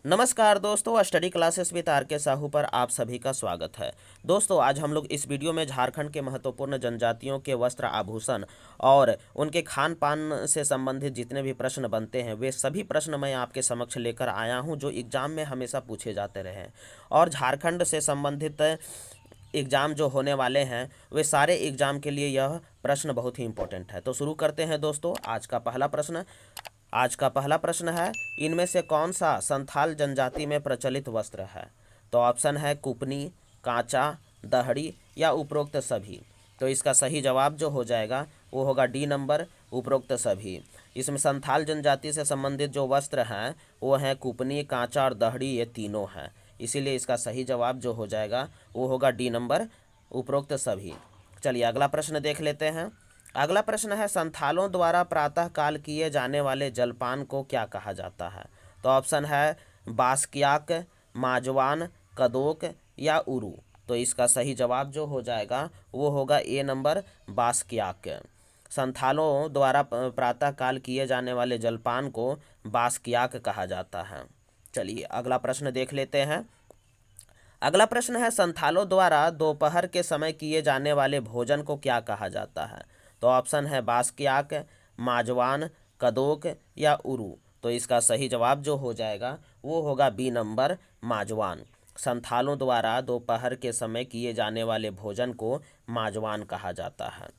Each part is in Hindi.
नमस्कार दोस्तों, स्टडी क्लासेस विद आर के साहू पर आप सभी का स्वागत है। दोस्तों, आज हम लोग इस वीडियो में झारखंड के महत्वपूर्ण जनजातियों के वस्त्र आभूषण और उनके खान पान से संबंधित जितने भी प्रश्न बनते हैं वे सभी प्रश्न मैं आपके समक्ष लेकर आया हूं जो एग्ज़ाम में हमेशा पूछे जाते रहे हैं। और झारखंड से संबंधित एग्ज़ाम जो होने वाले हैं वे सारे एग्ज़ाम के लिए यह प्रश्न बहुत ही इंपॉर्टेंट है। तो शुरू करते हैं दोस्तों। आज का पहला प्रश्न है, इनमें से कौन सा संथाल जनजाति में प्रचलित वस्त्र है? तो ऑप्शन है कुपनी, कांचा, दहड़ी या उपरोक्त सभी। तो इसका सही जवाब जो हो जाएगा वो होगा डी नंबर, उपरोक्त सभी। इसमें संथाल जनजाति से संबंधित जो वस्त्र हैं वो हैं कुपनी, कांचा और दहड़ी, ये तीनों हैं। इसीलिए इसका सही जवाब जो हो जाएगा वो होगा डी नंबर, उपरोक्त सभी। चलिए अगला प्रश्न देख लेते हैं। अगला प्रश्न है, संथालों द्वारा प्रातःकाल किए जाने वाले जलपान को क्या कहा जाता है? तो ऑप्शन है बास्कियाक, माजवान, कदोक या उरू। तो इसका सही जवाब जो हो जाएगा वो होगा ए नंबर, बास्कियाक। संथालों द्वारा प्रातःकाल किए जाने वाले जलपान को बास्कियाक कहा जाता है। चलिए अगला प्रश्न देख लेते हैं। अगला प्रश्न है, संथालों द्वारा दोपहर के समय किए जाने वाले भोजन को क्या कहा जाता है? तो ऑप्शन है बास्कियाक, माजवान, कदोक या उरू। तो इसका सही जवाब जो हो जाएगा वो होगा बी नंबर, माजवान। संथालों द्वारा दोपहर के समय किए जाने वाले भोजन को माजवान कहा जाता है।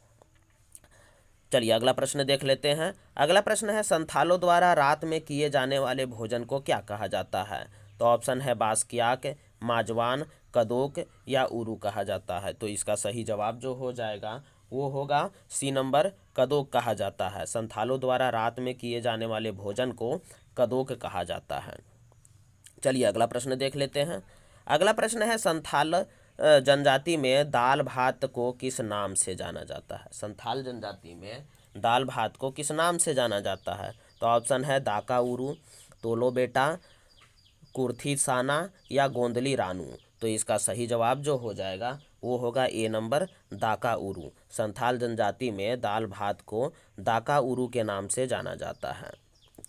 चलिए अगला प्रश्न देख लेते हैं। अगला प्रश्न है, संथालों द्वारा रात में किए जाने वाले भोजन को क्या कहा जाता है? तो ऑप्शन है बास्कियाक, माजवान, कदोक या उरू कहा जाता है। तो इसका सही जवाब जो हो जाएगा वो होगा सी नंबर, कदोक कहा जाता है। संथालों द्वारा रात में किए जाने वाले भोजन को कदोक कहा जाता है। चलिए अगला प्रश्न देख लेते हैं। अगला प्रश्न है, संथाल जनजाति में दाल भात को किस नाम से जाना जाता है? संथाल जनजाति में दाल भात को किस नाम से जाना जाता है? तो ऑप्शन है दाका उरू, तोलो बेटा, कुर्थी साना या गोंदली रानू। तो इसका सही जवाब जो हो जाएगा वो होगा ए नंबर, दाका उरू। संथाल जनजाति में दाल भात को दाका उरू के नाम से जाना जाता है।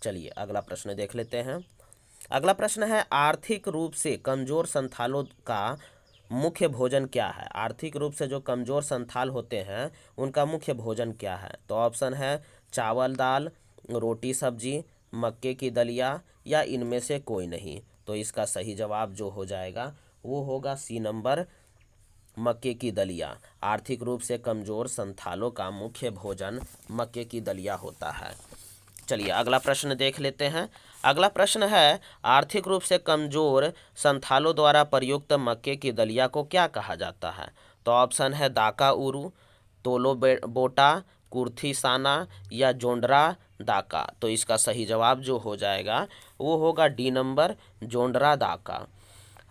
चलिए अगला प्रश्न देख लेते हैं। अगला प्रश्न है, आर्थिक रूप से कमजोर संथालों का मुख्य भोजन क्या है? आर्थिक रूप से जो कमजोर संथाल होते हैं उनका मुख्य भोजन क्या है? तो ऑप्शन है चावल दाल, रोटी सब्जी, मक्के की दलिया या इनमें से कोई नहीं। तो इसका सही जवाब जो हो जाएगा वो होगा सी नंबर, मक्के की दलिया। आर्थिक रूप से कमजोर संथालों का मुख्य भोजन मक्के की दलिया होता है। चलिए अगला प्रश्न देख लेते हैं। अगला प्रश्न है, आर्थिक रूप से कमजोर संथालों द्वारा प्रयुक्त मक्के की दलिया को क्या कहा जाता है? तो ऑप्शन है दाका उरू, तोलो बोटा, कुर्थी साना या जोंडरा दाका। तो इसका सही जवाब जो हो जाएगा वो होगा डी नंबर, जोंडरा दाका।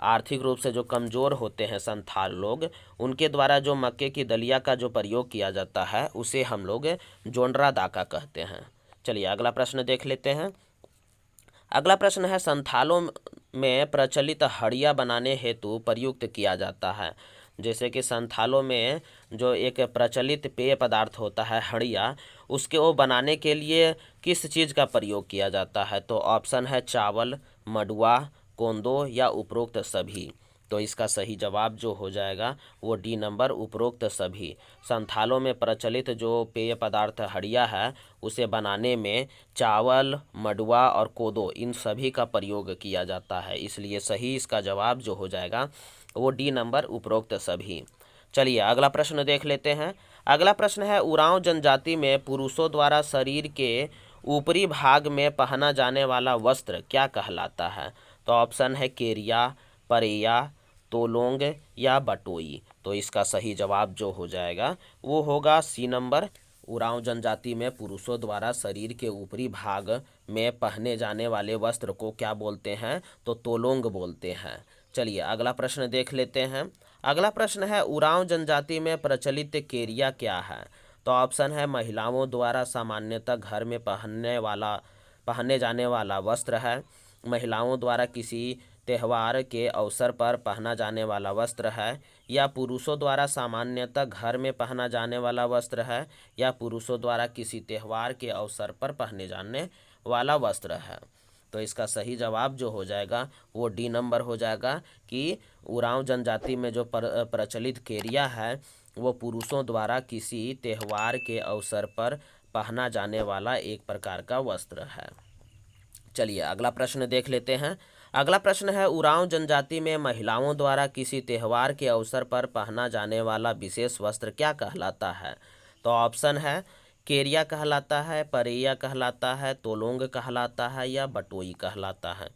आर्थिक रूप से जो कमज़ोर होते हैं संथाल लोग, उनके द्वारा जो मक्के की दलिया का जो प्रयोग किया जाता है उसे हम लोग जोंडरा दाका कहते हैं। चलिए अगला प्रश्न देख लेते हैं। अगला प्रश्न है, संथालों में प्रचलित हड़िया बनाने हेतु प्रयुक्त किया जाता है। जैसे कि संथालों में जो एक प्रचलित पेय पदार्थ होता है हड़िया, उसके वो बनाने के लिए किस चीज़ का प्रयोग किया जाता है? तो ऑप्शन है चावल, मडुआ, कोंदो या उपरोक्त सभी। तो इसका सही जवाब जो हो जाएगा वो डी नंबर, उपरोक्त सभी। संथालों में प्रचलित जो पेय पदार्थ हड़िया है उसे बनाने में चावल, मडुआ और कोदो इन सभी का प्रयोग किया जाता है। इसलिए सही इसका जवाब जो हो जाएगा वो डी नंबर, उपरोक्त सभी। चलिए अगला प्रश्न देख लेते हैं। अगला प्रश्न है, उरांव जनजाति में पुरुषों द्वारा शरीर के ऊपरी भाग में पहना जाने वाला वस्त्र क्या कहलाता है? तो ऑप्शन है केरिया, परेया, तोलोंग या बटोई। तो इसका सही जवाब जो हो जाएगा वो होगा सी नंबर, उरांव जनजाति में पुरुषों द्वारा शरीर के ऊपरी भाग में पहने जाने वाले वस्त्र को क्या बोलते हैं? तो तोलोंग बोलते हैं। चलिए अगला प्रश्न देख लेते हैं। अगला प्रश्न है, उरांव जनजाति में प्रचलित केरिया क्या है? तो ऑप्शन है महिलाओं द्वारा सामान्यतः घर में पहने जाने वाला वस्त्र है, महिलाओं द्वारा किसी त्यौहार के अवसर पर पहना जाने वाला वस्त्र है, या पुरुषों द्वारा सामान्यतः घर में पहना जाने वाला वस्त्र है, या पुरुषों द्वारा किसी त्यौहार के अवसर पर पहने जाने वाला वस्त्र है। तो इसका सही जवाब जो हो जाएगा वो डी नंबर हो जाएगा कि उरांव जनजाति में जो प्रचलित केरिया है वो पुरुषों द्वारा किसी त्यौहार के अवसर पर पहना जाने वाला एक प्रकार का वस्त्र है। चलिए अगला प्रश्न देख लेते हैं। अगला प्रश्न है, उरांव जनजाति में महिलाओं द्वारा किसी त्यौहार के अवसर पर पहना जाने वाला विशेष वस्त्र क्या कहलाता है? तो ऑप्शन है केरिया कहलाता है, परैया कहलाता है, तोलोंग कहलाता है या बटोई कहलाता है।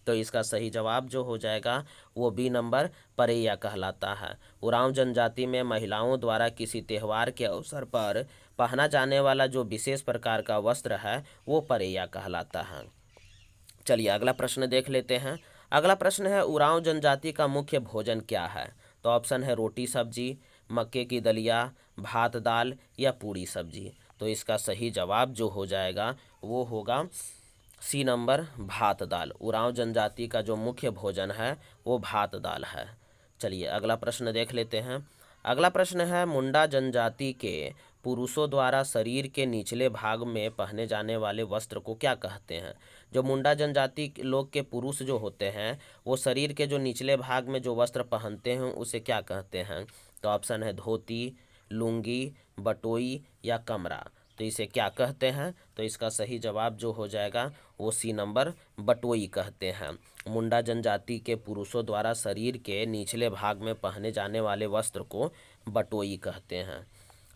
तो इसका सही जवाब जो हो जाएगा वो बी नंबर परैया कहलाता है। उरांव जनजाति में महिलाओं द्वारा किसी त्यौहार के अवसर पर पहना जाने वाला जो विशेष प्रकार का वस्त्र है वो परैया कहलाता है। चलिए अगला प्रश्न देख लेते हैं। अगला प्रश्न है, उरांव जनजाति का मुख्य भोजन क्या है? तो ऑप्शन है रोटी सब्जी, मक्के की दलिया, भात दाल या पूरी सब्जी। तो इसका सही जवाब जो हो जाएगा वो होगा सी नंबर भात दाल। उरांव जनजाति का जो मुख्य भोजन है वो भात दाल है। चलिए अगला प्रश्न देख लेते हैं। अगला प्रश्न है, मुंडा जनजाति के पुरुषों द्वारा शरीर के निचले भाग में पहने जाने वाले वस्त्र को क्या कहते हैं? जो मुंडा जनजाति लोग के पुरुष जो होते हैं वो शरीर के जो निचले भाग में जो वस्त्र पहनते हैं उसे क्या कहते हैं? तो ऑप्शन है धोती, लुंगी, बटोई या कमरा। तो इसे क्या कहते हैं? तो इसका सही जवाब जो हो जाएगा वो सी नंबर बटोई कहते हैं। मुंडा जनजाति के पुरुषों द्वारा शरीर के निचले भाग में पहने जाने वाले वस्त्र को बटोई कहते हैं।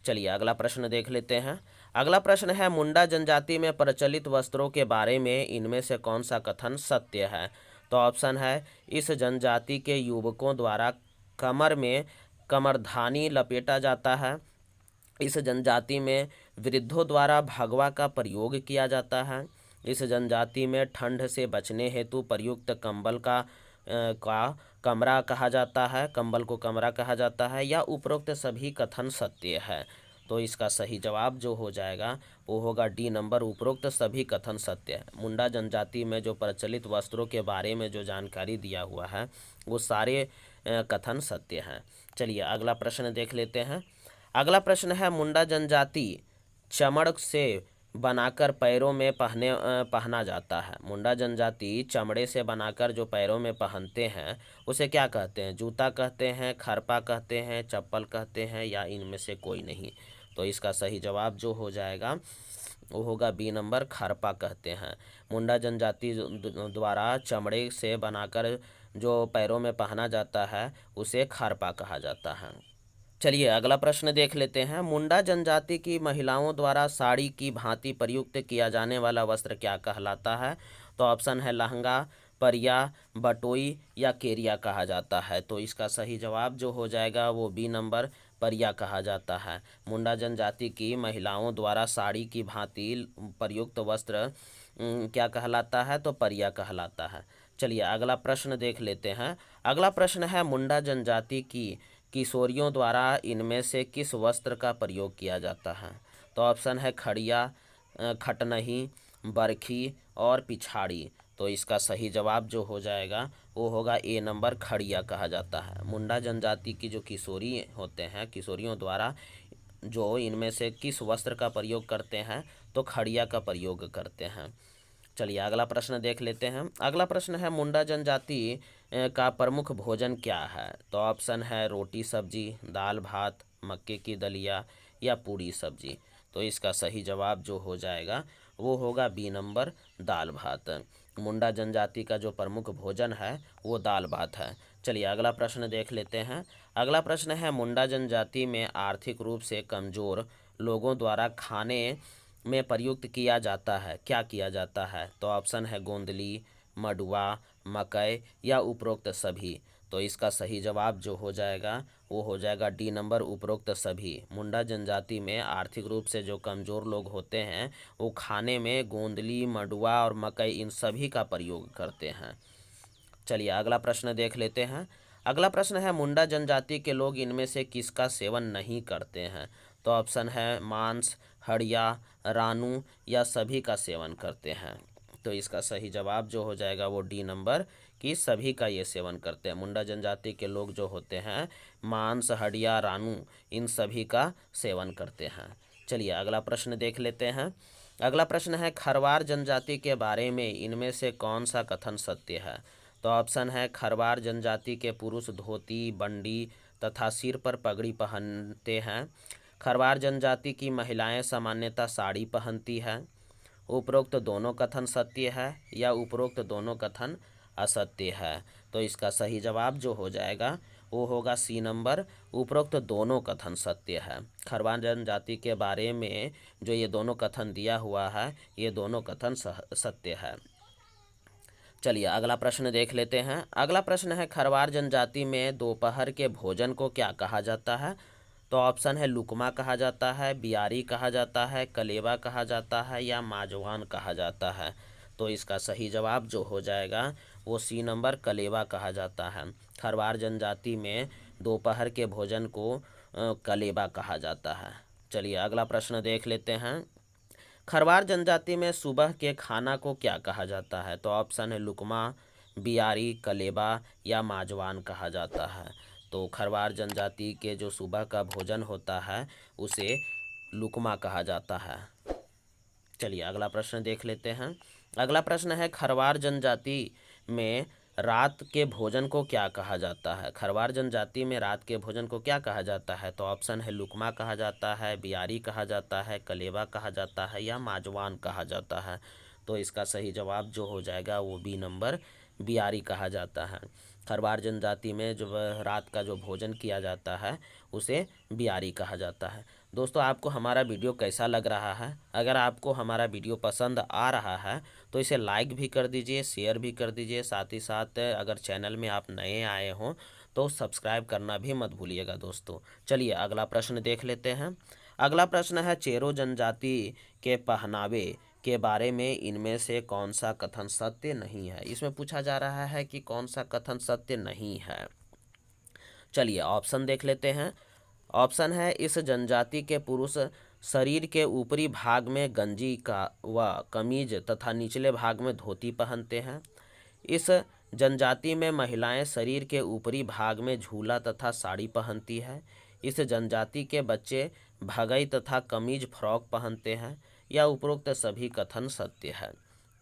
चलिए अगला प्रश्न देख लेते हैं। अगला प्रश्न है, मुंडा जनजाति में प्रचलित वस्त्रों के बारे में इनमें से कौन सा कथन सत्य है? तो ऑप्शन है इस जनजाति के युवकों द्वारा कमर में कमरधानी लपेटा जाता है। इस जनजाति में वृद्धों द्वारा भगवा का प्रयोग किया जाता है। इस जनजाति में ठंड से बचने हेतु प्रयुक्त कंबल का कमरा कहा जाता है, कंबल को कमरा कहा जाता है, या उपरोक्त सभी कथन सत्य है। तो इसका सही जवाब जो हो जाएगा वो होगा डी नंबर, उपरोक्त सभी कथन सत्य है। मुंडा जनजाति में जो प्रचलित वस्त्रों के बारे में जो जानकारी दिया हुआ है वो सारे कथन सत्य हैं। चलिए अगला प्रश्न देख लेते हैं। अगला प्रश्न है, मुंडा जनजाति चमड़ से बनाकर पैरों में पहना जाता है। मुंडा जनजाति चमड़े से बनाकर जो पैरों में पहनते हैं उसे क्या कहते हैं? जूता कहते हैं, खरपा कहते हैं, चप्पल कहते हैं या इनमें से कोई नहीं। तो इसका सही जवाब जो हो जाएगा वो होगा बी नंबर, खरपा कहते हैं। मुंडा जनजाति द्वारा चमड़े से बनाकर जो पैरों में पहना जाता है उसे खरपा कहा जाता है। चलिए अगला प्रश्न देख लेते हैं। मुंडा जनजाति की महिलाओं द्वारा साड़ी की भांति प्रयुक्त किया जाने वाला वस्त्र क्या कहलाता है? तो ऑप्शन है लहंगा, परिया, बटोई या केरिया कहा जाता है। तो इसका सही जवाब जो हो जाएगा वो बी नंबर, परिया कहा जाता है। मुंडा जनजाति की महिलाओं द्वारा साड़ी की भांति प्रयुक्त वस्त्र क्या कहलाता है? तो परिया कहलाता है। चलिए अगला प्रश्न देख लेते हैं। अगला प्रश्न है, मुंडा जनजाति की किशोरियों द्वारा इनमें से किस वस्त्र का प्रयोग किया जाता है? तो ऑप्शन है खड़िया, खटनही, बरखी और पिछाड़ी। तो इसका सही जवाब जो हो जाएगा वो होगा ए नंबर, खड़िया कहा जाता है। मुंडा जनजाति की जो किशोरी होते हैं, किशोरियों द्वारा जो इनमें से किस वस्त्र का प्रयोग करते हैं? तो खड़िया का प्रयोग करते हैं। चलिए अगला प्रश्न देख लेते हैं। अगला प्रश्न है, मुंडा जनजाति का प्रमुख भोजन क्या है? तो ऑप्शन है रोटी सब्जी, दाल भात, मक्के की दलिया या पूरी सब्जी। तो इसका सही जवाब जो हो जाएगा वो होगा बी नंबर, दाल भात। मुंडा जनजाति का जो प्रमुख भोजन है वो दाल भात है। चलिए अगला प्रश्न देख लेते हैं। अगला प्रश्न है, मुंडा जनजाति में आर्थिक रूप से कमज़ोर लोगों द्वारा खाने में प्रयुक्त किया जाता है, क्या किया जाता है? तो ऑप्शन है गोंदली, मडुआ, मकई या उपरोक्त सभी। तो इसका सही जवाब जो हो जाएगा वो हो जाएगा डी नंबर, उपरोक्त सभी। मुंडा जनजाति में आर्थिक रूप से जो कमज़ोर लोग होते हैं वो खाने में गोंदली, मडुआ और मकई इन सभी का प्रयोग करते हैं। चलिए अगला प्रश्न देख लेते हैं। अगला प्रश्न है, मुंडा जनजाति के लोग इनमें से किसका सेवन नहीं करते हैं? तो ऑप्शन है मांस, हड़िया, रानू या सभी का सेवन करते हैं। तो इसका सही जवाब जो हो जाएगा वो डी नंबर, कि सभी का ये सेवन करते हैं। मुंडा जनजाति के लोग जो होते हैं मांस, हड़िया, रानू इन सभी का सेवन करते हैं। चलिए अगला प्रश्न देख लेते हैं। अगला प्रश्न है खरवार जनजाति के बारे में इनमें से कौन सा कथन सत्य है? तो ऑप्शन है खरवार जनजाति के पुरुष धोती, बंडी तथा सिर पर पगड़ी पहनते हैं। खरवार जनजाति की महिलाएं सामान्यतः साड़ी पहनती हैं। उपरोक्त दोनों कथन सत्य है या उपरोक्त दोनों कथन असत्य है? तो इसका सही जवाब जो हो जाएगा वो होगा सी नंबर, उपरोक्त दोनों कथन सत्य है। खरवार जनजाति के बारे में जो ये दोनों कथन दिया हुआ है ये दोनों कथन सत्य है। चलिए अगला प्रश्न देख लेते हैं। अगला प्रश्न है खरवार जनजाति में दोपहर के भोजन को क्या कहा जाता है? तो ऑप्शन है लुकमा कहा जाता है, बियारी कहा जाता है, कलेवा कहा जाता है या माजवान कहा जाता है? तो इसका सही जवाब जो हो जाएगा वो सी नंबर, कलेवा कहा जाता है। खरवार जनजाति में दोपहर के भोजन को कलेवा कहा जाता है। चलिए अगला प्रश्न देख लेते हैं। खरवार जनजाति में सुबह के खाना को क्या कहा जाता है? तो ऑप्शन है लुकमा, बियारी, कलेबा या माजवान कहा जाता है। तो खरवार जनजाति के जो सुबह का भोजन होता है उसे लुकमा कहा जाता है। चलिए अगला प्रश्न देख लेते हैं। अगला प्रश्न है खरवार जनजाति में रात के भोजन को क्या कहा जाता है? खरवार जनजाति में रात के भोजन को क्या कहा जाता है? तो ऑप्शन है लुकमा कहा जाता है, बियारी कहा जाता है, कलेवा कहा जाता है या माजवान कहा जाता है? तो इसका सही जवाब जो हो जाएगा वो बी नंबर, बियारी कहा जाता है। खरवार जनजाति में जो रात का जो भोजन किया जाता है उसे बियारी कहा जाता है। दोस्तों आपको हमारा वीडियो कैसा लग रहा है? अगर आपको हमारा वीडियो पसंद आ रहा है तो इसे लाइक भी कर दीजिए, शेयर भी कर दीजिए। साथ ही साथ अगर चैनल में आप नए आए हों तो सब्सक्राइब करना भी मत भूलिएगा दोस्तों। चलिए अगला प्रश्न देख लेते हैं। अगला प्रश्न है चेरो जनजाति के पहनावे के बारे में इनमें से कौन सा कथन सत्य नहीं है? इसमें पूछा जा रहा है कि कौन सा कथन सत्य नहीं है। चलिए ऑप्शन देख लेते हैं। ऑप्शन है इस जनजाति के पुरुष शरीर के ऊपरी भाग में गंजी का व कमीज तथा निचले भाग में धोती पहनते हैं। इस जनजाति में महिलाएं शरीर के ऊपरी भाग में झूला तथा साड़ी पहनती है। इस जनजाति के बच्चे भगई तथा कमीज फ्रॉक पहनते हैं या उपरोक्त सभी कथन सत्य है?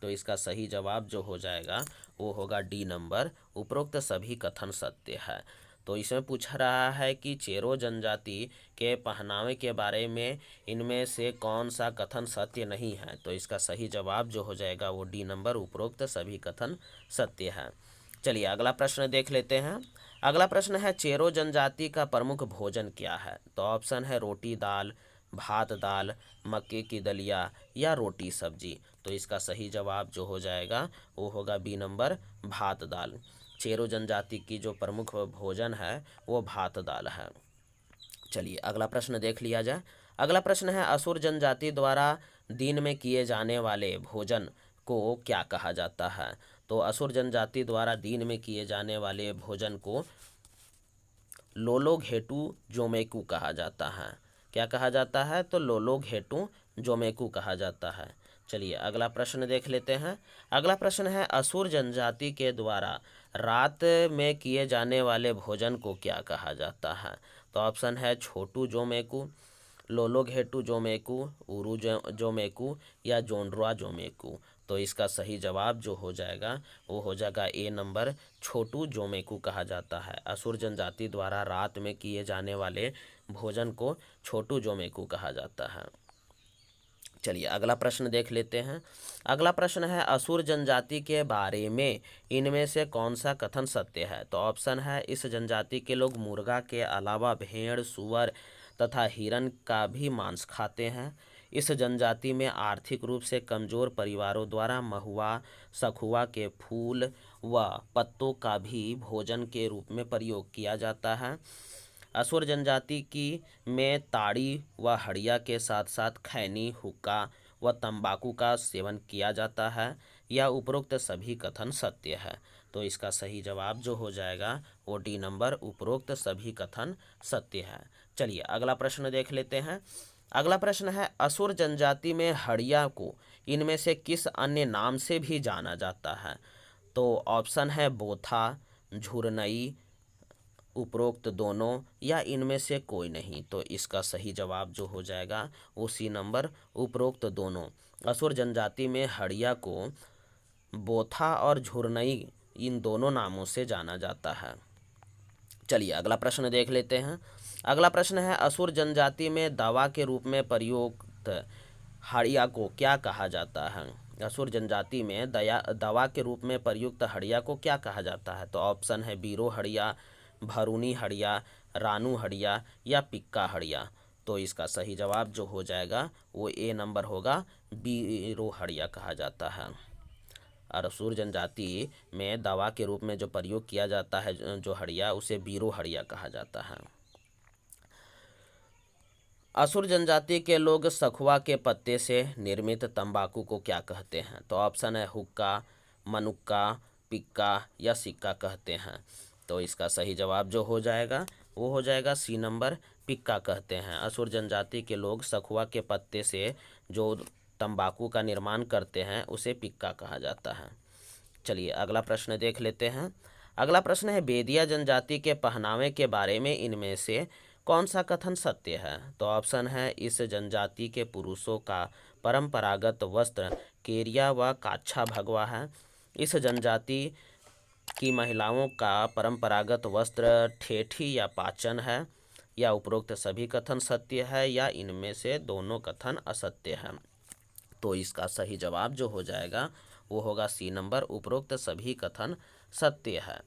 तो इसका सही जवाब जो हो जाएगा वो होगा डी नंबर, उपरोक्त सभी कथन सत्य है। तो इसमें पूछ रहा है कि चेरो जनजाति के पहनावे के बारे में इनमें से कौन सा कथन सत्य नहीं है? तो इसका सही जवाब जो हो जाएगा वो डी नंबर, उपरोक्त सभी कथन सत्य है। चलिए अगला प्रश्न देख लेते हैं। अगला प्रश्न है चेरो जनजाति का प्रमुख भोजन क्या है? तो ऑप्शन है रोटी दाल, भात दाल, मक्के की दलिया या रोटी सब्जी? तो इसका सही जवाब जो हो जाएगा वो होगा बी नंबर, भात दाल। चेरो जनजाति की जो प्रमुख भोजन है वो भात दाल है। चलिए अगला प्रश्न देख लिया जाए। अगला प्रश्न है असुर जनजाति द्वारा दिन में किए जाने वाले भोजन को क्या कहा जाता है? तो असुर जनजाति द्वारा दिन में किए जाने वाले भोजन को लोलोघेटू जोमेकू कहा जाता है। क्या कहा जाता है? तो लोलोघेटू जोमेकू कहा जाता है। चलिए अगला प्रश्न देख लेते हैं। अगला प्रश्न है असुर जनजाति के द्वारा रात में किए जाने वाले भोजन को क्या कहा जाता है? तो ऑप्शन है छोटू जोमेकू, लोलोघेटू जोमेकू, उरू जोमेकू या जोंड्रा जोमेकू? तो इसका सही जवाब जो हो जाएगा वो हो जाएगा ए नंबर, छोटू जोमेकू कहा जाता है। असुर जनजाति द्वारा रात में किए जाने वाले भोजन को छोटू जोमेकू कहा जाता है। चलिए अगला प्रश्न देख लेते हैं। अगला प्रश्न है असुर जनजाति के बारे में इनमें से कौन सा कथन सत्य है? तो ऑप्शन है इस जनजाति के लोग मुर्गा के अलावा भेड़, सुअर तथा हिरन का भी मांस खाते हैं। इस जनजाति में आर्थिक रूप से कमजोर परिवारों द्वारा महुआ, सखुआ के फूल व पत्तों का भी भोजन के रूप में प्रयोग किया जाता है। असुर जनजाति की में ताड़ी व हड़िया के साथ साथ खैनी, हुक्का व तंबाकू का सेवन किया जाता है या उपरोक्त सभी कथन सत्य है? तो इसका सही जवाब जो हो जाएगा वो डी नंबर, उपरोक्त सभी कथन सत्य है। चलिए अगला प्रश्न देख लेते हैं। अगला प्रश्न है असुर जनजाति में हड़िया को इनमें से किस अन्य नाम से भी जाना जाता है? तो ऑप्शन है बोथा, झुरनई, उपरोक्त दोनों या इनमें से कोई नहीं? तो इसका सही जवाब जो हो जाएगा वो सी नंबर, उपरोक्त दोनों। असुर जनजाति में हड़िया को बोथा और झुरनई इन दोनों नामों से जाना जाता है। चलिए अगला प्रश्न देख लेते हैं। अगला प्रश्न है, असुर जनजाति में दवा के रूप में प्रयुक्त हड़िया को क्या कहा जाता है? असुर जनजाति में दवा के रूप में प्रयुक्त हड़िया को क्या कहा जाता है? तो ऑप्शन है बीरो हड़िया, भरूनी हड़िया, रानू हड़िया या पिक्का हड़िया। तो इसका सही जवाब जो हो जाएगा वो ए नंबर होगा, बीरो हड़िया कहा जाता है। और असुर जनजाति में दवा के रूप में जो प्रयोग किया जाता है जो हड़िया, उसे बीरो हड़िया कहा जाता है। असुर जनजाति के लोग सखुआ के पत्ते से निर्मित तंबाकू को क्या कहते हैं? तो ऑप्शन है हुक्का, मनुक्का, पिक्का या सिक्का कहते हैं। तो इसका सही जवाब जो हो जाएगा वो हो जाएगा सी नंबर, पिक्का कहते हैं। असुर जनजाति के लोग सखुआ के पत्ते से जो तंबाकू का निर्माण करते हैं उसे पिक्का कहा जाता है। चलिए अगला प्रश्न देख लेते हैं। अगला प्रश्न है, बेदिया जनजाति के पहनावे के बारे में इनमें से कौन सा कथन सत्य है? तो ऑप्शन है, इस जनजाति के पुरुषों का परंपरागत वस्त्र केरिया व काछा भगवा है। इस जनजाति की महिलाओं का परंपरागत वस्त्र ठेठी या पाचन है। या उपरोक्त सभी कथन सत्य है या इनमें से दोनों कथन असत्य है। तो इसका सही जवाब जो हो जाएगा वो होगा सी नंबर, उपरोक्त सभी कथन सत्य है।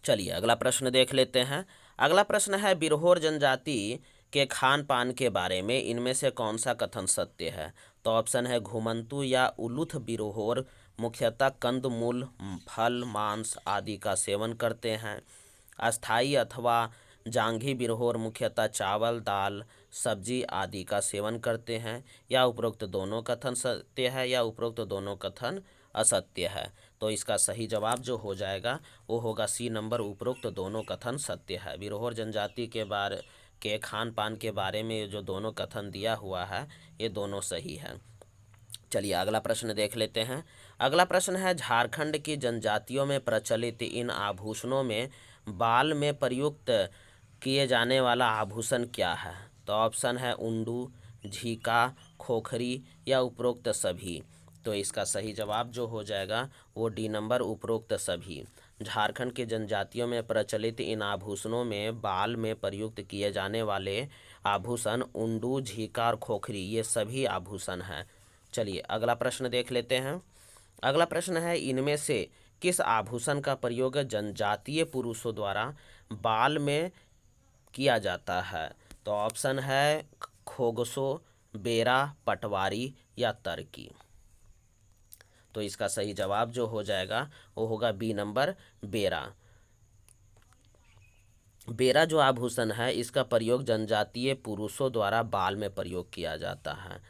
चलिए अगला प्रश्न देख लेते हैं। अगला प्रश्न है, बिरहोर जनजाति के खान पान के बारे में इनमें से कौन सा कथन सत्य है? तो ऑप्शन है घुमंतु या उलूथ बिरहोर मुख्यतः कंदमूल, फल, मांस आदि का सेवन करते हैं। अस्थाई अथवा जांघी बिरहोर मुख्यतः चावल, दाल, सब्जी आदि का सेवन करते हैं। या उपरोक्त दोनों कथन सत्य है या उपरोक्त दोनों कथन असत्य है। तो इसका सही जवाब जो हो जाएगा वो होगा सी नंबर, उपरोक्त दोनों कथन सत्य है। बिरहोर जनजाति के खान पान के बारे में जो दोनों कथन दिया हुआ है ये दोनों सही है। चलिए अगला प्रश्न देख लेते हैं। अगला प्रश्न है, झारखंड की जनजातियों में प्रचलित इन आभूषणों में बाल में प्रयुक्त किए जाने वाला आभूषण क्या है? तो ऑप्शन है उंडू, झीका, खोखरी या उपरोक्त सभी। तो इसका सही जवाब जो हो जाएगा वो डी नंबर, उपरोक्त सभी। झारखंड के जनजातियों में प्रचलित इन आभूषणों में बाल में प्रयुक्त किए जाने वाले आभूषण उंडू, झीका और खोखरी ये सभी आभूषण हैं। चलिए अगला प्रश्न देख लेते हैं। अगला प्रश्न है, इनमें से किस आभूषण का प्रयोग जनजातीय पुरुषों द्वारा बाल में किया जाता है? तो ऑप्शन है खोगसो, बेरा, पटवारी या तरकी। तो इसका सही जवाब जो हो जाएगा वो होगा बी नंबर, बेरा। बेरा जो आभूषण है इसका प्रयोग जनजातीय पुरुषों द्वारा बाल में प्रयोग किया जाता है।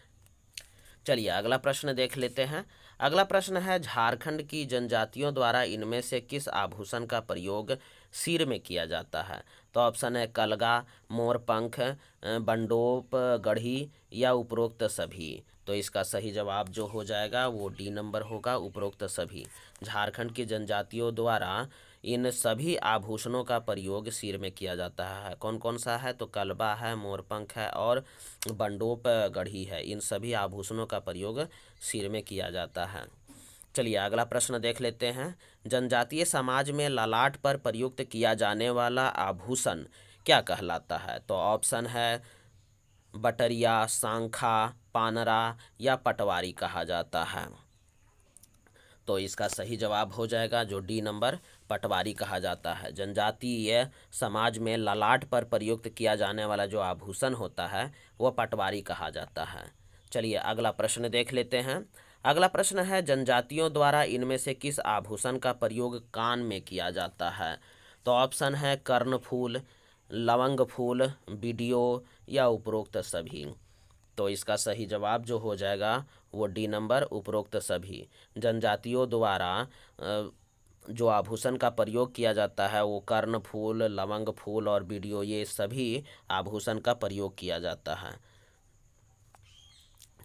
चलिए अगला प्रश्न देख लेते हैं। अगला प्रश्न है, झारखंड की जनजातियों द्वारा इनमें से किस आभूषण का प्रयोग सिर में किया जाता है? तो ऑप्शन है कलगा, मोरपंख, बंडोप, गढ़ी या उपरोक्त सभी। तो इसका सही जवाब जो हो जाएगा वो डी नंबर होगा, उपरोक्त सभी। झारखंड की जनजातियों द्वारा इन सभी आभूषणों का प्रयोग सिर में किया जाता है। कौन कौन सा है? तो कलबा है, मोरपंख है और बंडोप गढ़ी है। इन सभी आभूषणों का प्रयोग सिर में किया जाता है। चलिए अगला प्रश्न देख लेते हैं। जनजातीय समाज में ललाट पर प्रयुक्त किया जाने वाला आभूषण क्या कहलाता है? तो ऑप्शन है बटरिया, सांखा, पानरा या पटवारी कहा जाता है। तो इसका सही जवाब हो जाएगा जो डी नंबर, पटवारी कहा जाता है। जनजातीय समाज में ललाट पर प्रयुक्त किया जाने वाला जो आभूषण होता है वह पटवारी कहा जाता है। चलिए अगला प्रश्न देख लेते हैं। अगला प्रश्न है, जनजातियों द्वारा इनमें से किस आभूषण का प्रयोग कान में किया जाता है? तो ऑप्शन है कर्णफूल, लवंग फूल, बीडियो या उपरोक्त सभी। तो इसका सही जवाब जो हो जाएगा वो डी नंबर, उपरोक्त सभी। जनजातियों द्वारा जो आभूषण का प्रयोग किया जाता है वो कर्णफूल, लवंग फूल और बीडियो ये सभी आभूषण का प्रयोग किया जाता है।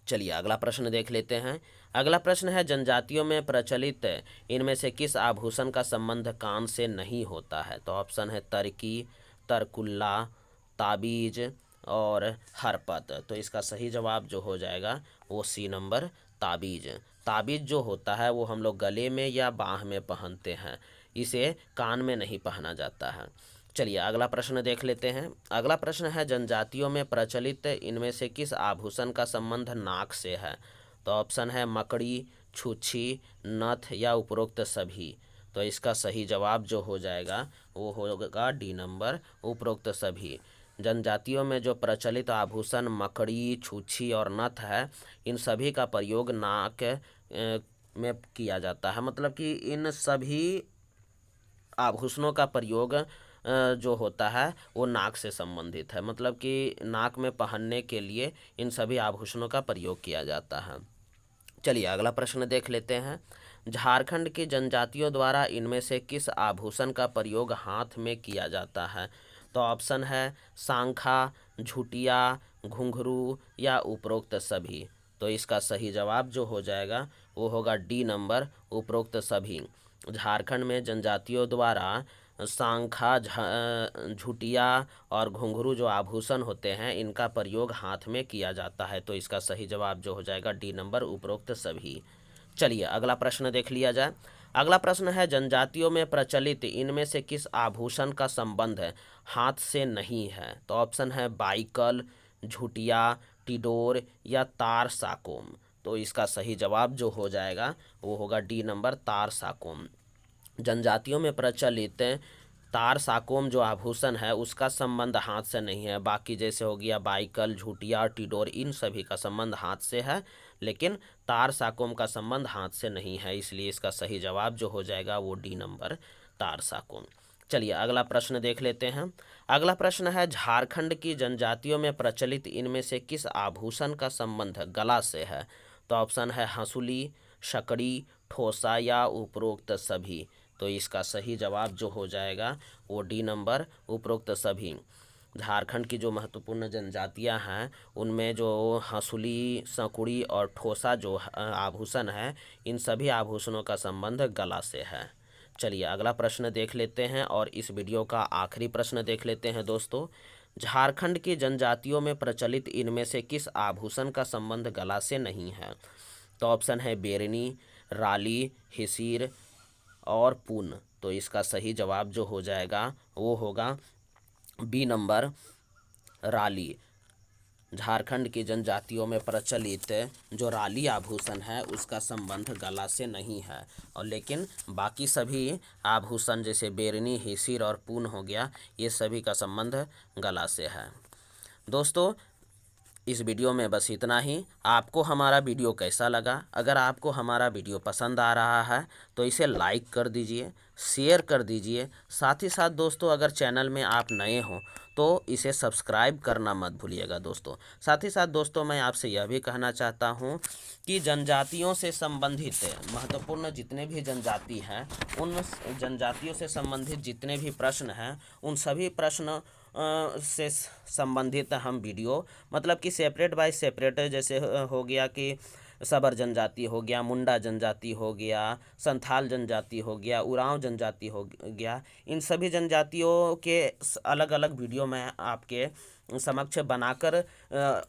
चलिए अगला प्रश्न देख लेते हैं। अगला प्रश्न है, जनजातियों में प्रचलित इनमें से किस आभूषण का संबंध कान से नहीं होता है? तो ऑप्शन है तरकी, तरकुल्ला, ताबीज, और हरपत। तो इसका सही जवाब जो हो जाएगा वो सी नंबर ताबीज। ताबीज जो होता है वो हम लोग गले में या बाह में पहनते हैं, इसे कान में नहीं पहना जाता है। चलिए अगला प्रश्न देख लेते हैं। अगला प्रश्न है जनजातियों में प्रचलित इनमें से किस आभूषण का संबंध नाक से है? तो ऑप्शन है मकड़ी, छुच्छी, नथ या उपरोक्त सभी। तो इसका सही जवाब जो हो जाएगा वो होगा डी नंबर उपरोक्त सभी। जनजातियों में जो प्रचलित आभूषण मकड़ी, छुच्छी और नथ है, इन सभी का प्रयोग नाक में किया जाता है। मतलब कि इन सभी आभूषणों का प्रयोग जो होता है वो नाक से संबंधित है। मतलब कि नाक में पहनने के लिए इन सभी आभूषणों का प्रयोग किया जाता है। चलिए अगला प्रश्न देख लेते हैं। झारखंड की जनजातियों द्वारा इनमें से किस आभूषण का प्रयोग हाथ में किया जाता है? तो ऑप्शन है सांखा, झुटिया, घुंघरू या उपरोक्त सभी। तो इसका सही जवाब जो हो जाएगा वो होगा डी नंबर उपरोक्त सभी। झारखंड में जनजातियों द्वारा सांखा, झुटिया और घुंघरू जो आभूषण होते हैं इनका प्रयोग हाथ में किया जाता है। तो इसका सही जवाब जो हो जाएगा डी नंबर उपरोक्त सभी। चलिए अगला प्रश्न देख लिया जाए। अगला प्रश्न है जनजातियों में प्रचलित इनमें से किस आभूषण का संबंध हाथ से नहीं है? तो ऑप्शन है बाइकल, झुटिया, टिडोर या तार साकोम। तो इसका सही जवाब जो हो जाएगा वो होगा डी नंबर तार साकोम। जनजातियों में प्रचलित तार साकोम जो आभूषण है उसका संबंध हाथ से नहीं है। बाकी जैसे हो गया बाइकल, झुटिया, टिडोर, इन सभी का संबंध हाथ से है, लेकिन तार साकोम का संबंध हाथ से नहीं है, इसलिए इसका सही जवाब जो हो जाएगा वो डी नंबर तार साकोम। चलिए अगला प्रश्न देख लेते हैं। अगला प्रश्न है झारखंड की जनजातियों में प्रचलित इनमें से किस आभूषण का संबंध गला से है? तो ऑप्शन है हंसुली, शकड़ी, ठोसा या उपरोक्त सभी। तो इसका सही जवाब जो हो जाएगा वो डी नंबर उपरोक्त सभी। झारखंड की जो महत्वपूर्ण जनजातियां हैं उनमें जो हंसुली, सकुड़ी और ठोसा जो आभूषण है, इन सभी आभूषणों का संबंध गला से है। चलिए अगला प्रश्न देख लेते हैं और इस वीडियो का आखिरी प्रश्न देख लेते हैं दोस्तों। झारखंड की जनजातियों में प्रचलित इनमें से किस आभूषण का संबंध गला से नहीं है? तो ऑप्शन है बेरनी, राली, हिसीर और पून। तो इसका सही जवाब जो हो जाएगा वो होगा बी नंबर राली। झारखंड की जनजातियों में प्रचलित जो राली आभूषण है उसका संबंध गला से नहीं है, और लेकिन बाकी सभी आभूषण जैसे बेरनी, हिसीर और पून हो गया, ये सभी का संबंध गला से है। दोस्तों इस वीडियो में बस इतना ही। आपको हमारा वीडियो कैसा लगा? अगर आपको हमारा वीडियो पसंद आ रहा है तो इसे लाइक कर दीजिए, शेयर कर दीजिए। साथ ही साथ दोस्तों अगर चैनल में आप नए हो तो इसे सब्सक्राइब करना मत भूलिएगा दोस्तों। साथ ही साथ दोस्तों मैं आपसे यह भी कहना चाहता हूं कि जनजातियों से संबंधित महत्वपूर्ण जितने भी जनजाति हैं, उन जनजातियों से संबंधित जितने भी प्रश्न हैं, उन सभी प्रश्न से संबंधित हम वीडियो मतलब कि सेपरेट बाय सेपरेट, जैसे हो गया कि सबर जनजाति हो गया, मुंडा जनजाति हो गया, संथाल जनजाति हो गया, उरांव जनजाति हो गया, इन सभी जनजातियों के अलग अलग वीडियो मैं आपके समक्ष बनाकर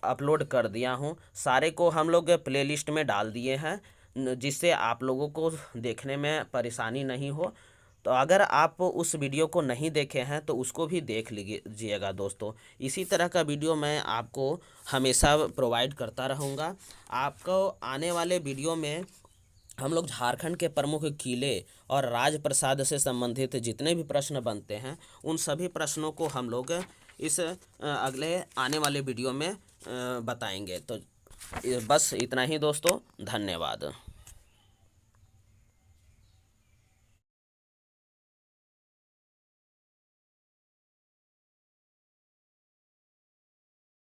अपलोड कर दिया हूं। सारे को हम लोग प्लेलिस्ट में डाल दिए हैं जिससे आप लोगों को देखने में परेशानी नहीं हो। तो अगर आप उस वीडियो को नहीं देखे हैं तो उसको भी देख लीजिएगा दोस्तों। इसी तरह का वीडियो मैं आपको हमेशा प्रोवाइड करता रहूँगा। आपको आने वाले वीडियो में हम लोग झारखंड के प्रमुख किले और राजप्रसाद से संबंधित जितने भी प्रश्न बनते हैं उन सभी प्रश्नों को हम लोग इस अगले आने वाले वीडियो में बताएंगे। तो बस इतना ही दोस्तों, धन्यवाद।